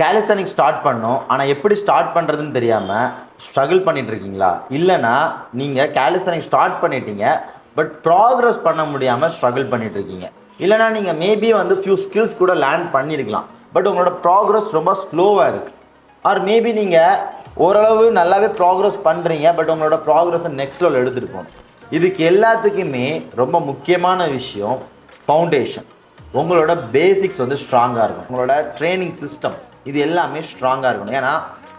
கேலிஸ்தானிக்ஸ் start பண்ணோம். ஆனால் எப்படி ஸ்டார்ட் பண்ணுறதுன்னு தெரியாமல் ஸ்ட்ரகிள் பண்ணிட்டு இருக்கீங்களா? இல்லைனா நீங்கள் கேலிஸ்தானிக்ஸ் ஸ்டார்ட் பண்ணிட்டீங்க, பட் ப்ராக்ரஸ் பண்ண முடியாமல் ஸ்ட்ரகிள் பண்ணிட்டு இருக்கீங்க. இல்லைனா நீங்கள் மேபி வந்து ஃபியூ ஸ்கில்ஸ் கூட லேர்ன் பண்ணியிருக்கலாம், பட் உங்களோட ப்ராக்ரஸ் ரொம்ப ஸ்லோவாக இருக்குது. ஆர் மேபி நீங்கள் ஓரளவு நல்லாவே ப்ராக்ரஸ் பண்ணுறீங்க, பட் உங்களோட ப்ராக்ரஸை நெக்ஸ்ட் லெவல் எடுத்துகிட்டு போகணும். இதுக்கு எல்லாத்துக்குமே ரொம்ப முக்கியமான விஷயம் ஃபவுண்டேஷன். உங்களோட பேசிக்ஸ் வந்து ஸ்ட்ராங்காக இருக்கும். உங்களோட ட்ரைனிங் சிஸ்டம் இது எல்லாமே ஸ்ட்ராங்காக இருக்கணும். ஏன்னா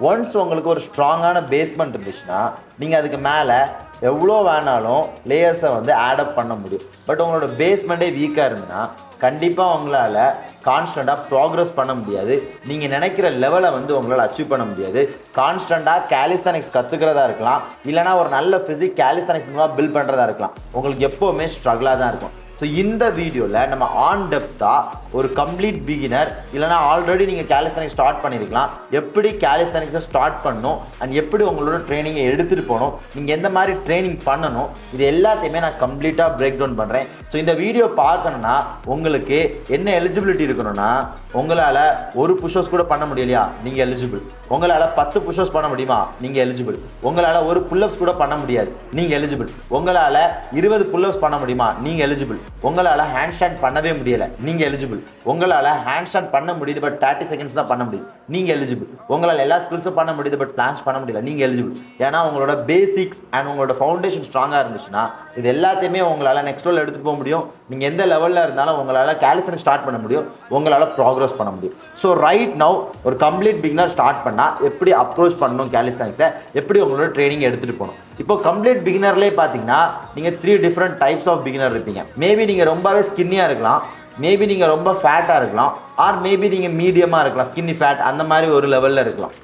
ஒன்ஸ் உங்களுக்கு ஒரு ஸ்ட்ராங்கான பேஸ்மெண்ட் இருந்துச்சுன்னா நீங்கள் அதுக்கு மேலே எவ்வளோ வேணாலும் லேயர்ஸை வந்து ஆடப் பண்ண முடியும். பட் உங்களோட பேஸ்மெண்ட்டே வீக்காக இருந்ததுன்னா கண்டிப்பாக உங்களால் கான்ஸ்டண்ட்டாக ப்ராக்ரஸ் பண்ண முடியாது. நீங்கள் நினைக்கிற லெவலை வந்து உங்களால் அச்சீவ் பண்ண முடியாது. கான்ஸ்டண்ட்டாக கேலிஸ்தானிக்ஸ் கற்றுக்கிறதா இருக்கலாம், இல்லைனா ஒரு நல்ல ஃபிசிக் கேலிஸ்தானிக்ஸ் மூலமாக பில்ட் பண்ணுறதா இருக்கலாம். உங்களுக்கு எப்போவுமே ஸ்ட்ரகிளாக தான் இருக்கும். ஸோ இந்த வீடியோவில் நம்ம ஆன் டெப்த்தாக ஒரு கம்ப்ளீட் பிகினர் இல்லைனா ஆல்ரெடி நீங்கள் கேலிஸ்தானிக்ஸ் ஸ்டார்ட் பண்ணியிருக்கலாம், எப்படி கேலிஸ்தானிக்ஸை ஸ்டார்ட் பண்ணணும் அண்ட் எப்படி உங்களோட ட்ரைனிங்கை எடுத்துகிட்டு போகணும், நீங்கள் எந்த மாதிரி ட்ரைனிங் பண்ணணும், இது எல்லாத்தையுமே நான் கம்ப்ளீட்டாக பிரேக் டவுன் பண்ணுறேன். ஸோ இந்த வீடியோ பார்க்கணுன்னா உங்களுக்கு என்ன எலிஜிபிலிட்டி இருக்கணும்னா, உங்களால் ஒரு புஷ்அப்ஸ் கூட பண்ண முடியலையா, நீங்கள் எலிஜிபிள். உங்களால் 10 புஷ்அப்ஸ் பண்ண முடியுமா, நீங்கள் எலிஜிபிள். உங்களால் ஒரு புல்அப்ஸ் கூட பண்ண முடியாது, நீங்கள் எலிஜிபிள். உங்களால் 20 புல்அப்ஸ் பண்ண முடியுமா, நீங்கள் எலிஜிபிள். உங்களால் ஹேண்ட் ஸ்டாண்ட் பண்ணவே முடியலை, நீங்கள் எலிஜிபிள். உங்களால் ஹேண்ட் ஸ்டாண்ட் பண்ண முடியுது, பட் 30 செகண்ட்ஸ் தான் பண்ண முடியும், நீங்கள் எலிஜிபிள். உங்களால் எல்லா ஸ்கில்ஸும் பண்ண முடியுது, பட் பிளான்ஸ் பண்ண முடியல, நீங்கள் எலிஜிபிள். ஏன்னா உங்களோட பேசிக்ஸ் அண்ட் உங்களோட ஃபவுண்டேஷன் ஸ்ட்ராங்காக இருந்துச்சுன்னா இது எல்லாத்தையுமே உங்களால் நெக்ஸ்ட் லெவல் எடுத்துகிட்டு போக முடியும். நீங்கள் எந்த லெவலில் இருந்தாலும் உங்களால் கேலிஸ்தானிக்ஸ் ஸ்டார்ட் பண்ண முடியும், உங்களால் ப்ராக்ரஸ் பண்ண முடியும். ஸோ ரைட் நவ் ஒரு கம்ப்ளீட் பிகினர் ஸ்டார்ட் பண்ணால் எப்படி அப்ரோச் பண்ணணும், கேலிஸ்தானிக்ஸை எப்படி உங்களோட ட்ரைனிங் எடுத்துகிட்டு போகணும். இப்போ கம்ப்ளீட் பிகினர்லேயே பார்த்தீங்கன்னா நீங்கள் 3 டிஃப்ரெண்ட் டைப்ஸ் ஆஃப் பிகினர் இருப்பீங்க. மேபி நீங்கள் ரொம்பவே ஸ்கின்னியாக இருக்கலாம், மேபி நீங்கள் ரொம்ப ஃபேட்டாக இருக்கலாம், ஆர் மேபி நீங்கள் மீடியமாக இருக்கலாம், ஸ்கின்னி ஃபேட் அந்த மாதிரி ஒரு லெவலில் இருக்கலாம்.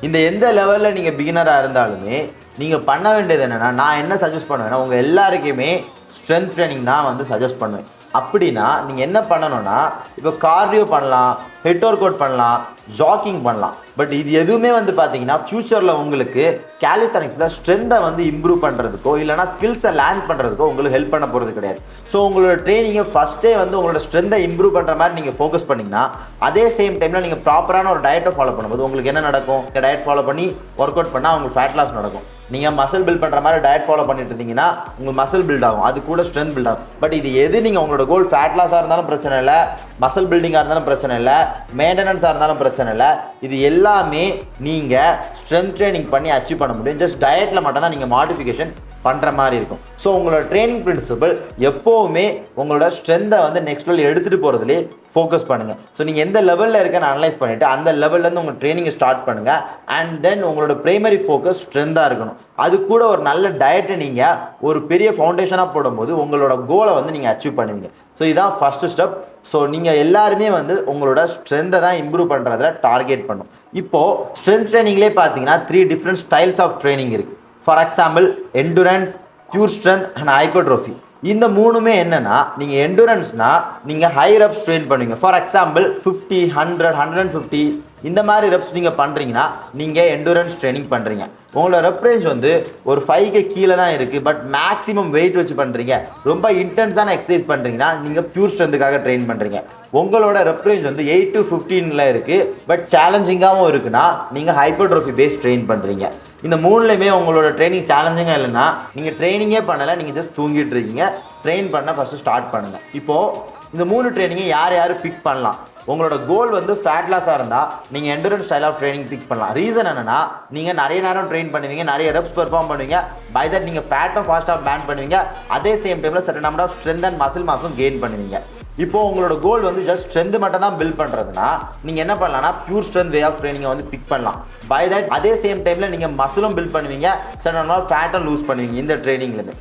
இந்த எந்த லெவலில் நீங்கள் பிகினராக இருந்தாலுமே நீங்கள் பண்ண வேண்டியது என்னென்னா, நான் என்ன சஜஸ்ட் பண்ணுவேன்னா, உங்கள் எல்லாருக்குமே ஸ்ட்ரென்த் ட்ரைனிங் தான் வந்து சஜஸ்ட் பண்ணுவேன். அப்படின்னா நீங்கள் என்ன பண்ணணும்னா, இப்போ கார்டியோ பண்ணலாம், ஹெட் ஒர்க் அவுட் பண்ணலாம், ஜாக்கிங் பண்ணலாம். பட் இது எதுவுமே வந்து பார்த்தீங்கன்னா ஃப்யூச்சரில் உங்களுக்கு கேலிஸ்தானிக்ஸில் ஸ்ட்ரென்த்தை வந்து இம்ப்ரூவ் பண்ணுறதுக்கோ இல்லைனா ஸ்கில்ஸை லேர்ன் பண்ணுறதுக்கோ உங்களுக்கு ஹெல்ப் பண்ண போகிறது கிடையாது. ஸோ உங்களோட ட்ரைனிங்கை ஃபஸ்ட்டே வந்து உங்களோட ஸ்ட்ரென்த்தை இம்ப்ரூவ் பண்ணுற மாதிரி நீங்கள் ஃபோக்கஸ் பண்ணிங்கன்னா, அதே சேம் டைமில் நீங்கள் ப்ராப்பரான ஒரு டயட்டை ஃபாலோ பண்ணும்போது உங்களுக்கு என்ன நடக்கும், டயட் ஃபாலோ பண்ணி ஒர்க் அவுட் பண்ணால் உங்களுக்கு ஃபேட் லாஸ் நடக்கும். நீங்கள் மசில் பில்ட் பண்ணுற மாதிரி டயட் ஃபாலோ பண்ணிட்டு இருந்தீங்கன்னா உங்களுக்கு மசில் பில்ட் ஆகும், அது கூட ஸ்ட்ரென்த் பில்ட் ஆகும். பட் இது எது நீங்கள் உங்களோட கோல் ஃபேட் லாஸாக இருந்தாலும் பிரச்சனை இல்லை, மசில் பில்டிங்காக இருந்தாலும் பிரச்சனை இல்லை, மெயின்டெனன்ஸாக இருந்தாலும் பிரச்சனை இல்லை. இது எல்லாமே நீங்கள் ஸ்ட்ரென்த் ட்ரைனிங் பண்ணி அச்சீவ் பண்ண முடியும். ஜஸ்ட் டயட்டில் மட்டும்தான் நீங்கள் மாடிஃபிகேஷன் பண்ணுற மாதிரி இருக்கும். ஸோ உங்களோட ட்ரைனிங் பிரின்சிபல் எப்போவுமே உங்களோட ஸ்ட்ரென்த்தை வந்து நெக்ஸ்ட் லெவல் எடுத்துகிட்டு போகிறதுலே ஃபோக்கஸ் பண்ணுங்கள். ஸோ நீங்கள் எந்த லெவலில் இருக்கன்னு அனலைஸ் பண்ணிவிட்டு அந்த லெவல்லேருந்து உங்கள் ட்ரைனிங்கை ஸ்டார்ட் பண்ணுங்கள். அண்ட் தென் உங்களோட ப்ரைமரி ஃபோக்கஸ் ஸ்ட்ரென்த்தாக இருக்கணும். அது கூட ஒரு நல்ல டயட்டை நீங்கள் ஒரு பெரிய ஃபவுண்டேஷனாக போடும்போது உங்களோட கோலை வந்து நீங்கள் அச்சீவ் பண்ணுவீங்க. ஸோ இதுதான் ஃபஸ்ட்டு ஸ்டெப். ஸோ நீங்கள் எல்லாருமே வந்து உங்களோட ஸ்ட்ரென்த்தை தான் இம்ப்ரூவ் பண்ணுறதுல டார்கெட் பண்ணும். இப்போது ஸ்ட்ரென்த் ட்ரைனிங்லேயே பார்த்தீங்கன்னா 3 டிஃப்ரெண்ட் ஸ்டைல்ஸ் ஆஃப் ட்ரைனிங் இருக்குது. For example endurance, pure strength and hypertrophy. இந்த மூணுமே என்னன்னா, நீங்கள் எண்டுரன்ஸ்னால் நீங்கள் ஹை ரெப்ஸ் ட்ரெயின் பண்ணுவீங்க. ஃபார் எக்ஸாம்பிள் 50, 100, 150 இந்த மாதிரி ரெப்ஸ் நீங்கள் பண்ணுறீங்கன்னா நீங்கள் எண்டுரன்ஸ் ட்ரைனிங் பண்ணுறீங்க. உங்களோட ரெப் ரேஞ்ச் வந்து ஒரு 5K கீழே தான் இருக்குது, பட் மேக்ஸிமம் வெயிட் வச்சு பண்ணுறீங்க, ரொம்ப இன்டென்ஸான எக்ஸசைஸ் பண்ணுறீங்கன்னா நீங்கள் பியூர் ஸ்ட்ரென்த்துக்காக ட்ரெயின் பண்ணுறீங்க. உங்களோட ரெப் ரேஞ்ச் வந்து 8 to 15 இருக்குது, பட் சேலஞ்சிங்காகவும் இருக்குன்னா நீங்கள் ஹைப்பர்ட்ரோஃபி பேஸ் ட்ரெயின் பண்ணுறீங்க. இந்த மூணுலையுமே உங்களோட ட்ரைனிங் சேலஞ்சிங்காக இல்லைன்னா நீங்கள் ட்ரைனிங்கே பண்ணலை, நீங்கள் ஜஸ்ட் தூங்கிட்டு இருக்கீங்க. ட்ரெயின் பண்ண ஃபஸ்ட்டு ஸ்டார்ட் பண்ணுங்கள். இப்போது இந்த 3 ட்ரைனிங்கை யார் யார் பிக் பண்ணலாம்? உங்களோட கோல் வந்து ஃபேட் லாஸாக இருந்தால் நீங்கள் endurance style of training pick பண்ணலாம். ரீசன் என்னென்னா, நீங்கள் நிறைய நேரம் ட்ரெயின் பண்ணுவீங்க, நிறைய ரெப்ஸ் பெர்ஃபார்ம் பண்ணுவீங்க, பை தட் நீங்கள் ஃபேட்டும் ஃபாஸ்ட்டாக பேன் பண்ணுவீங்க, அதே சேம் டைமில் certain number of strength and muscle மாஸும் கெயின் பண்ணுவீங்க. இப்போது உங்களோட கோல் வந்து ஜஸ்ட் ஸ்ட்ரென்த் மட்டும் தான் பில்ட் பண்ணுறதுனா நீங்கள் என்ன பண்ணலாம்னா பியூர் ஸ்ட்ரென்த் வே ஆஃப் ட்ரைனிங்கை வந்து பிக் பண்ணலாம். பை தட் அதே சேம் டைமில் நீங்கள் மசிலும் பில்ட் பண்ணுவீங்க, சர்டன் நம்பர் ஆஃப் ஃபேட்டும் லூஸ் பண்ணுவீங்க இந்த ட்ரைனிங்லேருந்து.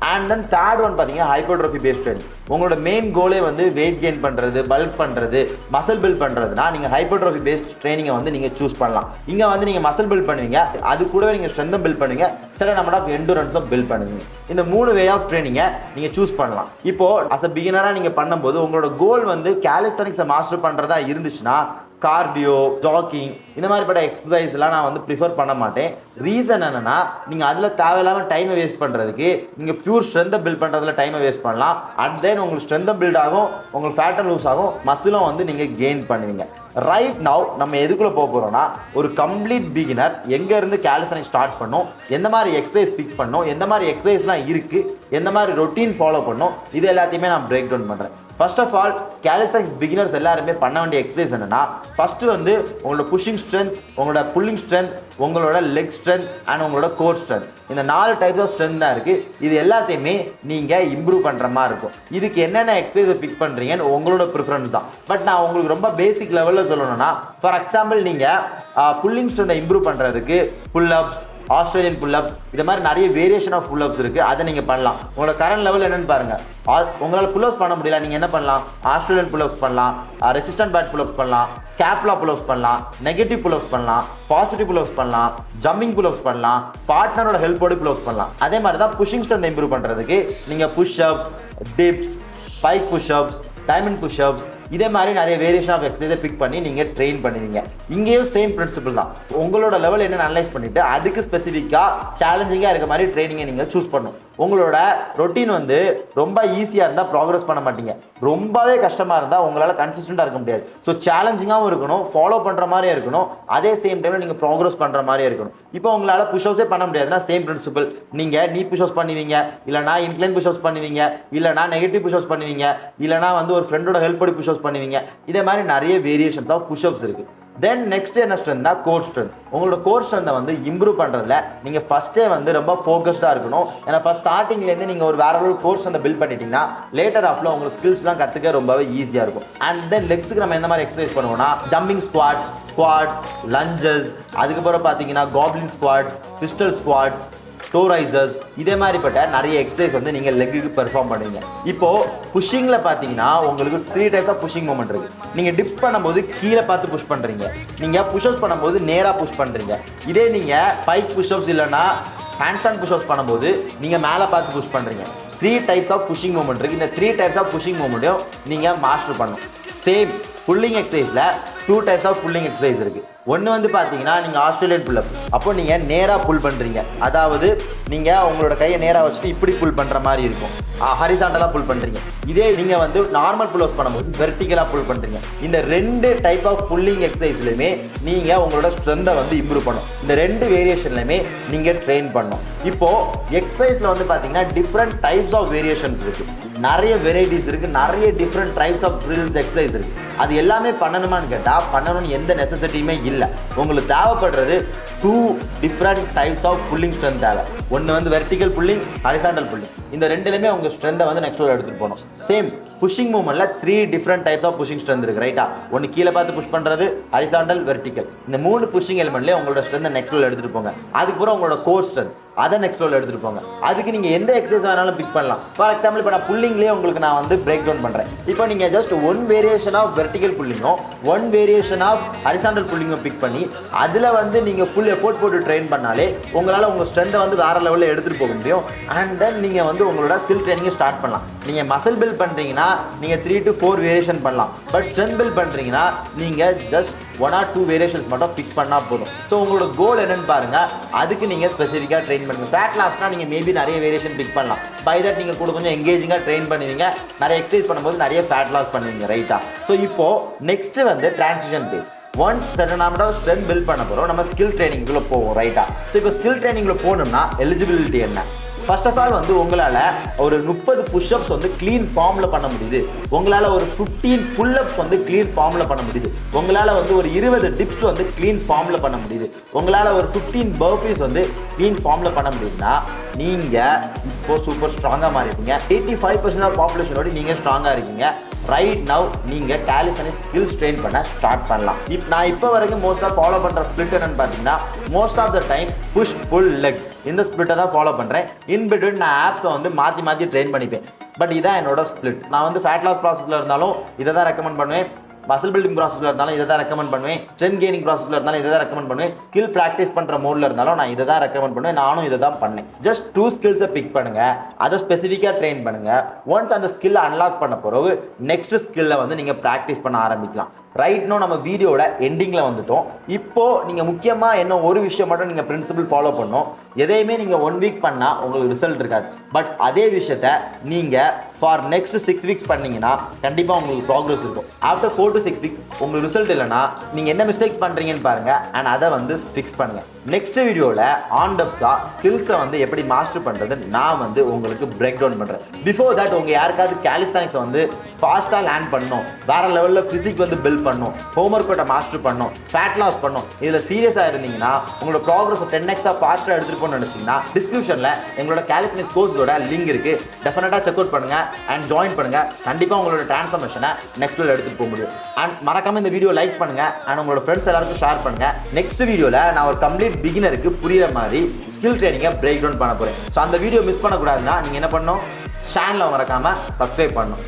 அண்ட் தென் தேர்ட் ஒன் பார்த்தீங்கன்னா ஹைப்பர்ட்ரோஃபி பேஸ்ட் ட்ரைனிங். உங்களோட மெயின் கோலே வந்து வெயிட் கெயின் பண்ணுறது, பல்க் பண்ணுறது, மசில் பில்ட் பண்ணுறதுனா நீங்கள் ஹைப்பர்ட்ரோஃபி பேஸ்ட் ட்ரைனிங்கை வந்து நீங்கள் சூஸ் பண்ணலாம். இங்கே வந்து நீங்கள் மசில் பில்ட் பண்ணுவீங்க, அது கூடவே நீங்கள் ஸ்ட்ரென்த்தும் பில்ட் பண்ணுவீங்க, சர்டன் நம்பர் ஆஃப் எண்டுரன்ஸும் பில்ட் பண்ணுவீங்க. இந்த 3 வே ஆஃப் ட்ரைனிங்கை நீங்கள் சூஸ் பண்ணலாம். இப்போது அஸ் அ பிகினராக நீங்கள் பண்ணும்போது உங்களோட கோல் வந்து கேலிஸ்தானிக்ஸை மாஸ்டர் பண்ணுறதா இருந்துச்சுன்னா கார்டியோ, ஜாக்கிங் இந்த மாதிரிப்பட்ட எக்ஸசைஸ்லாம் நான் வந்து ப்ரிஃபர் பண்ண மாட்டேன். ரீசன் என்னென்னா, நீங்கள் அதில் தேவையில்லாமல் டைமை வேஸ்ட் பண்ணுறதுக்கு நீங்கள் பியூர் ஸ்ட்ரென்த்தை பில்ட் பண்ணுறதுல டைமை வேஸ்ட் பண்ணலாம். அண்ட் தென் உங்களுக்கு ஸ்ட்ரென்த்தை பில்ட் ஆகும், உங்களுக்கு ஃபேட்டும் லூஸ் ஆகும், மசிலும் வந்து நீங்கள் கெயின் பண்ணுவீங்க. ரைட் நவ் நம்ம எதுக்குள்ளே போக போகிறோம்னா ஒரு கம்ப்ளீட் பிகினர் எங்கேருந்து கேலிஸ்தனிக்ஸ் ஸ்டார்ட் பண்ணோம், எந்த மாதிரி எக்ஸசைஸ் பிக் பண்ணோம், எந்த மாதிரி எக்ஸசைஸ்லாம் இருக்குது, எந்த மாதிரி ரொட்டீன் ஃபாலோ பண்ணோம், இது எல்லாத்தையுமே நான் பிரேக் டவுன் பண்ணுறேன். ஃபர்ஸ்ட் ஆஃப் ஆல் கேலிஸ்தனிக்ஸ் பிகினர்ஸ் எல்லாருமே பண்ண வேண்டிய எக்ஸசைஸ் என்னன்னா, ஃபஸ்ட்டு வந்து உங்களோட புஷிங் ஸ்ட்ரென்த், உங்களோட புல்லிங் ஸ்ட்ரென்த், உங்களோட லெக் ஸ்ட்ரென்த் அண்ட் உங்களோட கோர் ஸ்ட்ரென்த், இந்த 4 டைப்ஸ் ஆஃப் ஸ்ட்ரென்த் தான் இருக்குது. இது எல்லாத்தையுமே நீங்கள் இம்ப்ரூவ் பண்ணுற மாதிரி இருக்கும். இதுக்கு என்னென்ன எக்ஸசைஸை பிக் பண்ணுறீங்கன்னு உங்களோட ப்ரிஃபரன்ஸ் தான். பட் நான் உங்களுக்கு ரொம்ப பேசிக் லெவலில் சொல்லணும்னா, ஃபார் எக்ஸாம்பிள் நீங்கள் புல்லிங் ஸ்ட்ரென்த்தை இம்ப்ரூவ் பண்ணுறதுக்கு புல்அப்ஸ், ஆஸ்திரேலியன் புல்அப்ஸ், இது மாதிரி நிறைய வேரியேஷன் ஆஃப் புல்அப்ஸ் இருக்குது. அதை நீங்கள் பண்ணலாம். உங்களோட கரண்ட் லெவல் என்னென்னு பாருங்கள். உங்களால் புல்அப்ஸ் பண்ண முடியல, நீங்கள் என்ன பண்ணலாம்? ஆஸ்திரேலியன் புல்அப்ஸ் பண்ணலாம், ரெசிஸ்டன்ட் பேட் புல்அப்ஸ் பண்ணலாம், ஸ்கேப்லா புல்அப்ஸ் பண்ணலாம், நெகட்டிவ் புல்அப்ஸ் பண்ணலாம், பாசிட்டிவ் புல்அப்ஸ் பண்ணலாம், ஜம்பிங் புல்அப்ஸ் பண்ணலாம், பார்ட்னரோட ஹெல்ப்போடு புல்அப்ஸ் பண்ணலாம். அதே மாதிரி தான் புஷிங் ஸ்ட்ரென்த் இம்ப்ரூவ் பண்ணுறதுக்கு நீங்கள் push-ups, tips, spike push-ups, diamond push-ups, இதே மாதிரி நிறைய வேரியேஷன் ஆஃப் எக்ஸசைஸை பிக் பண்ணி நீங்கள் ட்ரெயின் பண்ணுவீங்க. இங்கேயும் சேம் பிரின்சிபிள் தான். உங்களோட லெவல் என்னென்னு அனலைஸ் பண்ணிவிட்டு அதுக்கு ஸ்பெசிஃபிக்காக சேலஞ்சிங்காக இருக்க மாதிரி ட்ரைனிங்கை நீங்கள் சூஸ் பண்ணணும். உங்களோட ரொட்டீன் வந்து ரொம்ப ஈஸியாக இருந்தால் ப்ராக்ரஸ் பண்ண மாட்டீங்க, ரொம்பவே கஷ்டமாக இருந்தால் உங்களால் கன்சிஸ்டண்ட்டாக இருக்க முடியாது. ஸோ சேலஞ்சிங்காகவும் இருக்கணும், ஃபாலோ பண்ணுற மாதிரியே இருக்கணும், அதே சேம் டைமில் நீங்கள் ப்ராக்ரஸ் பண்ணுற மாதிரியே இருக்கணும். இப்போ உங்களால் புஷ்அப்ஸே பண்ண முடியாதுன்னா சேம் பிரின்சிபிள், நீங்கள் நீ புஷ்அப்ஸ் பண்ணுவீங்க, இல்லைனா இன்க்ளைன் புஷ்அப்ஸ் பண்ணுவீங்க, இல்லைனா நெகட்டிவ் புஷ்அப்ஸ் பண்ணுவீங்க, இல்லைனா வந்து ஒரு ஃப்ரெண்டோட ஹெல்ப்போட புஷ்அப்ஸ் பண்ணுவீங்க. இதே மாதிரி நிறைய வேரியேஷன்ஸ் ஆஃப் புஷ்அப்ஸ் இருக்குது. தென் நெக்ஸ்ட் என்ன ஸ்ட்ரென்த்னா கோர் ஸ்ட்ரென்த். உங்களோட கோர் ஸ்ட்ரென்த்தை வந்து இம்ப்ரூவ் பண்ணுறதுல நீங்கள் ஃபஸ்ட்டே வந்து ரொம்ப ஃபோக்கஸ்டாக இருக்கணும். ஏன்னா ஃபஸ்ட் ஸ்டார்டிங்லேருந்து நீங்கள் ஒரு வேற ஒரு கோர் ஸ்ட்ரென்த்தை பில்ட் பண்ணிட்டீங்கன்னா லேட்டர் ஆஃப்ல உங்களுக்கு ஸ்கில்ஸ்லாம் கற்றுக்க ரொம்பவே ஈஸியாக இருக்கும். அண்ட் தென் லெக்ஸுக்கு நம்ம எந்த மாதிரி எக்ஸசைஸ் பண்ணுவோம்னா, ஜம்பிங் ஸ்குவாட்ஸ், லஞ்சஸ், அதுக்கப்புறம் பார்த்தீங்கன்னா goblin squads, pistol squads, to risers, இதே மாதிரிப்பட்ட நிறைய எக்ஸசைஸ் வந்து நீங்கள் லெக்குக்கு பெர்ஃபார்ம் பண்ணுவீங்க. இப்போது புஷிங்கில் பார்த்தீங்கன்னா உங்களுக்கு 3 டைப்ஸ் ஆஃப் புஷிங் மூமெண்ட் இருக்குது. நீங்கள் டிப் பண்ணும்போது கீழே பார்த்து புஷ் பண்ணுறீங்க, நீங்கள் புஷ்அப்ஸ் பண்ணும்போது நேராக புஷ் பண்ணுறீங்க. இதே நீங்கள் பைக் புஷ்அப்ஸ் இல்லைனா ஹேண்ட் ஸ்டாண்ட் புஷ்அப்ஸ் பண்ணும்போது நீங்கள் மேலே பார்த்து புஷ் பண்ணுறீங்க. 3 டைப்ஸ் ஆஃப் புஷிங் மூமெண்ட் இருக்குது. இந்த 3 டைப்ஸ் ஆஃப் புஷிங் மூமெண்ட்டையும் நீங்கள் மாஸ்டர் பண்ணணும். சேம் புல்லிங் எக்ஸசைஸில் 2 டைப்ஸ் ஆஃப் புல்லிங் எக்ஸசைஸ் இருக்குது. ஒன்று வந்து பார்த்தீங்கன்னா நீங்கள் ஆஸ்திரேலியன் புல்அப்ஸ், அப்போ நீங்கள் நேராக புல் பண்ணுறீங்க, அதாவது நீங்கள் உங்களோட கையை நேராக வச்சுட்டு இப்படி புல் பண்ணுற மாதிரி இருக்கும், ஹரிசாண்டலாக புல் பண்ணுறீங்க. இதே நீங்கள் வந்து நார்மல் புல்அப்ஸ் பண்ணும்போது வெர்டிகலாக புல் பண்ணுறீங்க. இந்த 2 டைப் ஆஃப் புல்லிங் எக்ஸசைஸ்லையுமே நீங்கள் உங்களோட ஸ்ட்ரென்த்தை வந்து இம்ப்ரூவ் பண்ணணும். இந்த 2 வேரியேஷன்லையுமே நீங்கள் ட்ரெயின் பண்ணணும். இப்போது எக்ஸசைஸில் வந்து பார்த்தீங்கன்னா டிஃப்ரெண்ட் டைப்ஸ் ஆஃப் வேரியேஷன்ஸ் இருக்குது, நிறைய வெரைட்டிஸ் இருக்குது, நிறைய different types of drills exercise இருக்குது. அது எல்லாமே பண்ணணுமான்னு கேட்டால் பண்ணணும்னு எந்த நெசசிட்டியுமே இல்லை. உங்களுக்கு தேவைப்படுறது 2 different types of pulling strength தேவை. ஒன்று வந்து வெர்டிகல் புல்லிங், ஹரிசாண்டல் புல்லிங். இந்த ரெண்டுலையுமே உங்கள் ஸ்ட்ரென்த்தை வந்து நெக்ஸ்ட் லெவல் எடுத்துகிட்டு போகணும். சேம் புஷிங் மூவ்மெண்ட்டில் 3 different types of pushing strength இருக்குது, ரைட்டா? ஒன்று கீழே பார்த்து புஷ் பண்ணுறது, ஹரிசாண்டல், வெர்டிகல். இந்த 3 புஷிங் எலிமெண்ட்லேயே உங்களோட ஸ்ட்ரென்த்தை நெக்ஸ்ட் லெவல் எடுத்துகிட்டு போங்க. அதுக்கப்புறம் உங்களோட கோர் ஸ்ட்ரென்த், அதை நெக்ஸ்ட் லெவல் எடுத்துகிட்டு போங்க. அதுக்கு நீங்கள் எந்த எக்ஸசைஸ் வேணாலும் பிக் பண்ணலாம். ஃபார் எக்ஸாம்பிள் இப்போ நான் புல்லிங்லேயே உங்களுக்கு நான் வந்து பிரேக் டவுன் பண்ணுறேன். இப்போ நீங்கள் ஜஸ்ட் 1 வேரியேஷன் ஆஃப் வெர்டிகல் புல்லிங்கும் 1 வேரியேஷன் ஆஃப் ஹரிசாண்டல் புல்லிங்கும் பிக் பண்ணி அதில் வந்து நீங்கள் ஃபுல் எஃபோர்ட் போட்டு ட்ரெயின் பண்ணாலே உங்களால் உங்கள் ஸ்ட்ரென்த்தை வந்து வேறு லெவலில் எடுத்துகிட்டு போக முடியும். அண்ட் தென் நீங்கள் வந்து உங்களோட ஸ்கில் ட்ரைனிங்கை ஸ்டார்ட் பண்ணலாம். நீங்கள் மசில் பில்ட் பண்ணுறீங்கன்னா நீங்கள் 3 to 4 வேரியேஷன் பண்ணலாம். பட் ஸ்ட்ரென்த் பில்ட் பண்ணுறீங்கன்னா நீங்கள் ஜஸ்ட் 1 or 2 வேரியேஷன்ஸ் மட்டும் பிக் பண்ணால் போதும். ஸோ உங்களோட கோல் என்னன்னு பாருங்கள், அதுக்கு நீங்கள் ஸ்பெசிஃபிக்காக ட்ரெயின் பண்ணுங்கள். ஃபேட் லாஸ்னால் நீங்கள் மேபி நிறைய வேரியேஷன் பிக் பண்ணலாம். பை தட் நீங்கள் கூட கொஞ்சம் எங்கேஜிங்காக ட்ரெயின் பண்ணுவீங்க, நிறைய எக்ஸசைஸ் பண்ணும்போது நிறைய ஃபேட் லாஸ் பண்ணுவீங்க, ரைட்டா? ஸோ இப்போது நெக்ஸ்ட்டு வந்து டிரான்சிஷன் பேஸ். ஒன்ஸ் சடன் நம்ம ஸ்ட்ரென்த் பில்ட் பண்ண போகிறோம், நம்ம ஸ்கில் ட்ரைனிங்குள்ளே போவோம், ரைட்டா? ஸோ இப்போ ஸ்கில் ட்ரைனிங்கில் போகணும்னா எலிஜிபிலிட்டி என்ன? ஃபர்ஸ்ட் ஆஃப் ஆல் வந்து உங்களால் ஒரு 30 புஷ்அப்ஸ் வந்து க்ளீன் ஃபார்மில் பண்ண முடியுது, உங்களால் ஒரு 15 புல்அப்ஸ் வந்து க்ளீன் ஃபார்மில் பண்ண முடியுது, உங்களால் வந்து ஒரு 20 டிப்ஸ் வந்து க்ளீன் ஃபார்மில் பண்ண முடியுது, உங்களால் ஒரு 15 பர்ஃபீஸ் வந்து க்ளீன் ஃபார்மில் பண்ண முடியுதுன்னா நீங்கள் இப்போது சூப்பர் ஸ்ட்ராங்காக மாறிட்டீங்க. 85% ஆஃப் பாப்புலேஷனோட நீங்கள் ஸ்ட்ராங்காக இருக்கீங்க. ரைட் நவ் நீங்கள் காலிஸ்தெனிக்ஸ் ஸ்கில்ஸ் ட்ரெயின் பண்ண ஸ்டார்ட் பண்ணலாம். நான் இப்போ வரைக்கும் மோஸ்ட்டாக ஃபாலோ பண்ணுற ஸ்பிளிட் என்னன்னு பார்த்தீங்கன்னா, most of the time push pull leg, இந்த ஸ்பிளிட்டை தான் ஃபாலோ பண்ணுறேன். இன் பிட்வீன் நான் ஆப்ஸை வந்து மாற்றி ட்ரெயின் பண்ணிப்பேன். பட் இதான் என்னோட ஸ்பிளிட். நான் வந்து ஃபேட் லாஸ் ப்ராசஸில் இருந்தாலும் இதை தான் ரெக்கமெண்ட் பண்ணுவேன், மசில் பில்டிங் ப்ராசஸில் இருந்தாலும் இதை தான் ரெக்கமெண்ட் பண்ணுவேன், ஸ்ட்ரென்த் கெய்னிங் ப்ராசஸில் இருந்தாலும் இதை தான் ரெக்கமெண்ட் பண்ணுவேன், ஸ்கில் ப்ராக்டிஸ் பண்ணுற மோடில் இருந்தாலும் நான் இதை தான் ரெக்கமெண்ட் பண்ணுவேன். நானும் இதை தான் பண்ணேன். ஜஸ்ட் 2 ஸ்கில்ஸை பிக் பண்ணுங்கள், அதை ஸ்பெசிஃபிக்காக ட்ரெயின் பண்ணுங்கள். ஒன்ஸ் அந்த ஸ்கில்லை அன்லாக் பண்ண பிறகு நெக்ஸ்ட் ஸ்கில்லை வந்து நீங்கள் ப்ராக்டிஸ் பண்ண ஆரம்பிக்கலாம். ரைட்னோ நம்ம வீடியோட எண்டிங்கில் வந்துட்டோம். இப்போது நீங்கள் முக்கியமாக என்ன ஒரு விஷயம் மட்டும் நீங்கள் பிரின்சிபிள் ஃபாலோ பண்ணணும். எதையுமே நீங்கள் 1 வீக் பண்ணால் உங்களுக்கு ரிசல்ட் இருக்காது. பட் அதே விஷயத்த நீங்கள் ஃபார் நெக்ஸ்ட் 6 வீக்ஸ் பண்ணீங்கன்னா கண்டிப்பாக உங்களுக்கு ப்ராக்ரஸ் இருக்கும். ஆஃப்டர் 4 to 6 வீக்ஸ் உங்களுக்கு ரிசல்ட் இல்லைன்னா நீங்கள் என்ன மிஸ்டேக்ஸ் பண்ணுறீங்கன்னு பாருங்கள் அண்ட் அதை வந்து ஃபிக்ஸ் பண்ணுங்கள். நெக்ஸ்ட் வீடியோவில் ஆன் த ஸ்கில்ஸை வந்து எப்படி மாஸ்டர் பண்ணுறது நான் வந்து உங்களுக்கு பிரேக் டவுன் பண்ணுறேன். பிஃபோர் தட் உங்கள் யாருக்காவது கேலிஸ்தானிக்ஸ் வந்து ஃபாஸ்ட்டாக லேர்ன் பண்ணணும், வேறு லெவலில் ஃபிசிக் வந்து பில்ட் பண்ணணும், ஹோம்ஒர்க்கோட மாஸ்டர் பண்ணணும், ஃபேட் லாஸ் பண்ணணும், இதில் சீரியஸாக இருந்தீங்கன்னா உங்களோட ப்ராக்ரஸ் 10x ஃபாஸ்ட்டாக எடுத்துகிட்டு போகணும்னு நினச்சிங்கன்னா டிஸ்கிரிப்ஷனில் எங்களோட கேலிஸ்தானிக்ஸ் கோர்ஸோட லிங்க் இருக்குது. டெஃபினட்டாக செக் அவுட் பண்ணுங்கள் அண்ட் ஜாயின் பண்ணுங்கள். கண்டிப்பாக உங்களோட ட்ரான்ஸ்ஃபர்மேஷனை நெக்ஸ்ட் லெவல் எடுத்துகிட்டு போக முடியும். அண்ட் மறக்காமல் இந்த வீடியோ லைக் பண்ணுங்கள் அண்ட் உங்களோட ஃப்ரெண்ட்ஸ் எல்லாருக்கும் ஷேர் பண்ணுங்கள். நெக்ஸ்ட் வீடியோவில் நான் ஒரு கம்ப்ளீட் பிகினருக்கு புரியுற மாதிரி ஸ்கில் ட்ரைனிங்கை பிரேக் டவுன் பண்ண போகிறேன். ஸோ அந்த வீடியோ மிஸ் பண்ணக்கூடாதுன்னா நீங்கள் என்ன பண்ணணும், சேனலை மறக்காமல் சப்ஸ்கிரைப் பண்ணணும்.